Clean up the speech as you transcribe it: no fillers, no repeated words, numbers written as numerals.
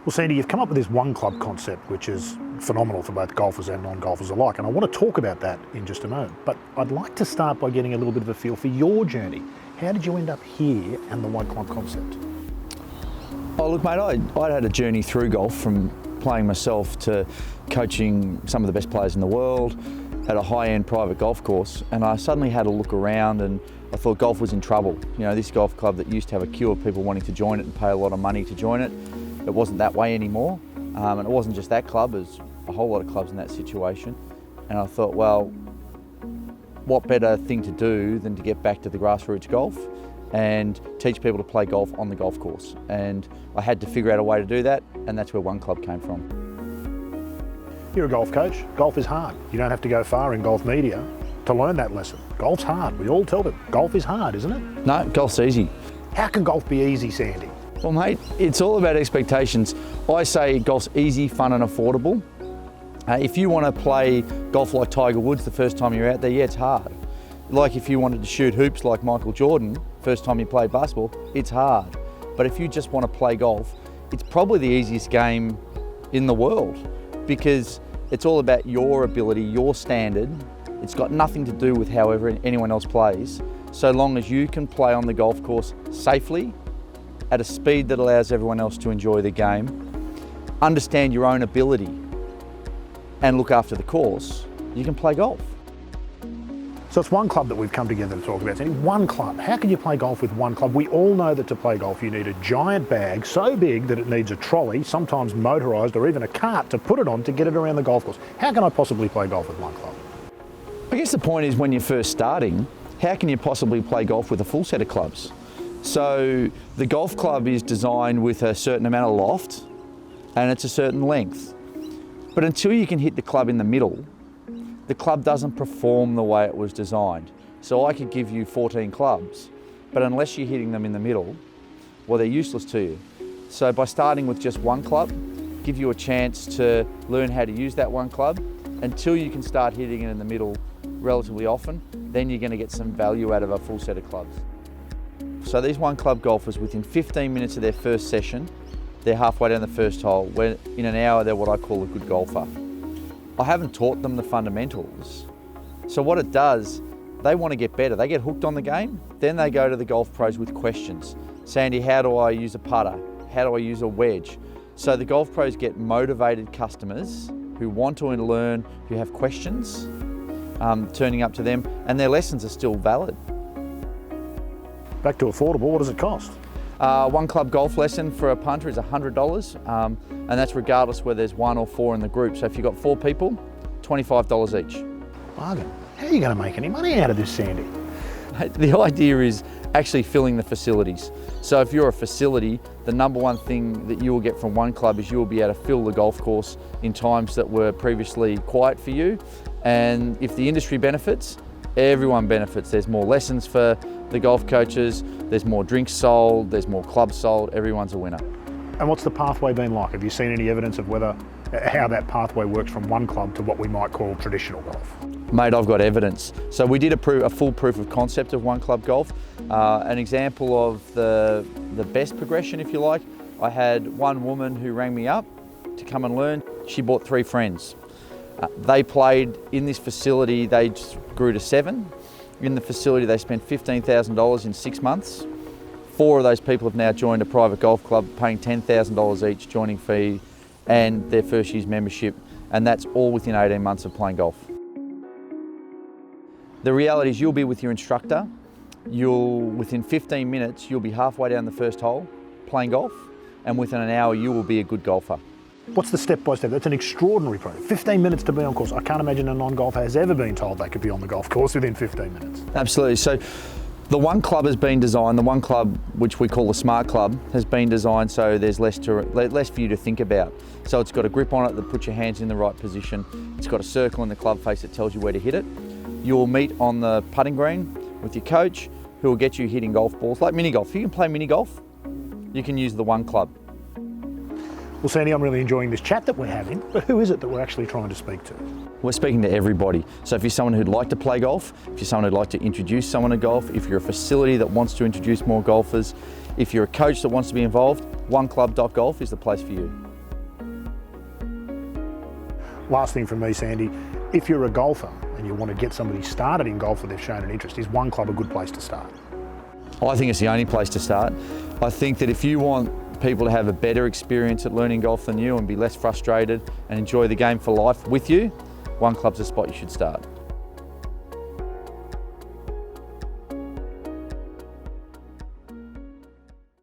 Well, Sandy, you've come up with this one club concept, which is phenomenal for both golfers and non-golfers alike, and I want to talk about that in just a moment. But I'd like to start by getting a little bit of a feel for your journey. How did you end up here and the one club concept? Oh, look, mate, I'd had a journey through golf from playing myself to coaching some of the best players in the world at a high-end private golf course, and I suddenly had a look around and I thought golf was in trouble. You know, this golf club that used to have a queue of people wanting to join it and pay a lot of money to join it, it wasn't that way anymore. And it wasn't just that club, there's a whole lot of clubs in that situation. And I thought, well, what better thing to do than to get back to the grassroots golf and teach people to play golf on the golf course. And I had to figure out a way to do that, and that's where One Club came from. You're a golf coach. Golf is hard. You don't have to go far in golf media to learn that lesson. Golf's hard. We all tell them golf is hard, isn't it? No, golf's easy. How can golf be easy, Sandy? Well, mate, it's all about expectations. I say golf's easy, fun and affordable. If you want to play golf like Tiger Woods the first time you're out there, yeah, it's hard. Like if you wanted to shoot hoops like Michael Jordan, first time you played basketball, it's hard. But if you just want to play golf, it's probably the easiest game in the world because it's all about your ability, your standard. It's got nothing to do with however anyone else plays, so long as you can play on the golf course safely, at a speed that allows everyone else to enjoy the game, understand your own ability, and look after the course, you can play golf. So it's one club that we've come together to talk about, Sandy. One club. How can you play golf with one club? We all know that to play golf you need a giant bag so big that it needs a trolley, sometimes motorised, or even a cart to put it on to get it around the golf course. How can I possibly play golf with one club? I guess the point is when you're first starting, how can you possibly play golf with a full set of clubs? So the golf club is designed with a certain amount of loft and it's a certain length. But until you can hit the club in the middle, the club doesn't perform the way it was designed. So I could give you 14 clubs, but unless you're hitting them in the middle, well, they're useless to you. So by starting with just one club, give you a chance to learn how to use that one club until you can start hitting it in the middle relatively often, then you're going to get some value out of a full set of clubs. So these one club golfers, within 15 minutes of their first session, they're halfway down the first hole, where in an hour they're what I call a good golfer. I haven't taught them the fundamentals. So what it does, they want to get better. They get hooked on the game, then they go to the golf pros with questions. Sandy, how do I use a putter? How do I use a wedge? So the golf pros get motivated customers who want to learn, who have questions, turning up to them, and their lessons are still valid. Back to affordable, what does it cost? One club golf lesson for a punter is $100, and that's regardless whether there's one or four in the group. So if you've got 4 people, $25 each. Bargain. How are you going to make any money out of this, Sandy? The idea is actually filling the facilities. So if you're a facility, the number one thing that you will get from one club is you will be able to fill the golf course in times that were previously quiet for you. And if the industry benefits, everyone benefits. There's more lessons for the golf coaches, there's more drinks sold, there's more clubs sold, everyone's a winner. And what's the pathway been like? Have you seen any evidence of how that pathway works from one club to what we might call traditional golf? Mate, I've got evidence. So we did a full proof of concept of one club golf. An example of the best progression, if you like, I had one woman who rang me up to come and learn. She brought 3 friends. They played in this facility, they just grew to 7. In the facility, they spent $15,000 in 6 months. 4 of those people have now joined a private golf club, paying $10,000 each joining fee and their first year's membership, and that's all within 18 months of playing golf. The reality is you'll be with your instructor, within 15 minutes, you'll be halfway down the first hole playing golf, and within an hour, you will be a good golfer. What's the step-by-step? That's an extraordinary program. 15 minutes to be on course. I can't imagine a non-golfer has ever been told they could be on the golf course within 15 minutes. Absolutely. So the one club has been designed, the one club, which we call the Smart Club, has been designed so there's less for you to think about. So it's got a grip on it that puts your hands in the right position. It's got a circle in the club face that tells you where to hit it. You'll meet on the putting green with your coach who will get you hitting golf balls, like mini golf. If you can play mini golf, you can use the one club. Well, Sandy, I'm really enjoying this chat that we're having, but who is it that we're actually trying to speak to? We're speaking to everybody. So if you're someone who'd like to play golf, if you're someone who'd like to introduce someone to golf, if you're a facility that wants to introduce more golfers, if you're a coach that wants to be involved, oneclub.golf is the place for you. last thing from me, Sandy, if you're a golfer and you want to get somebody started in golf or they've shown an interest, is One Club a good place to start? I think it's the only place to start. I think that if you want people to have a better experience at learning golf than you and be less frustrated and enjoy the game for life with you, One Club's the spot you should start.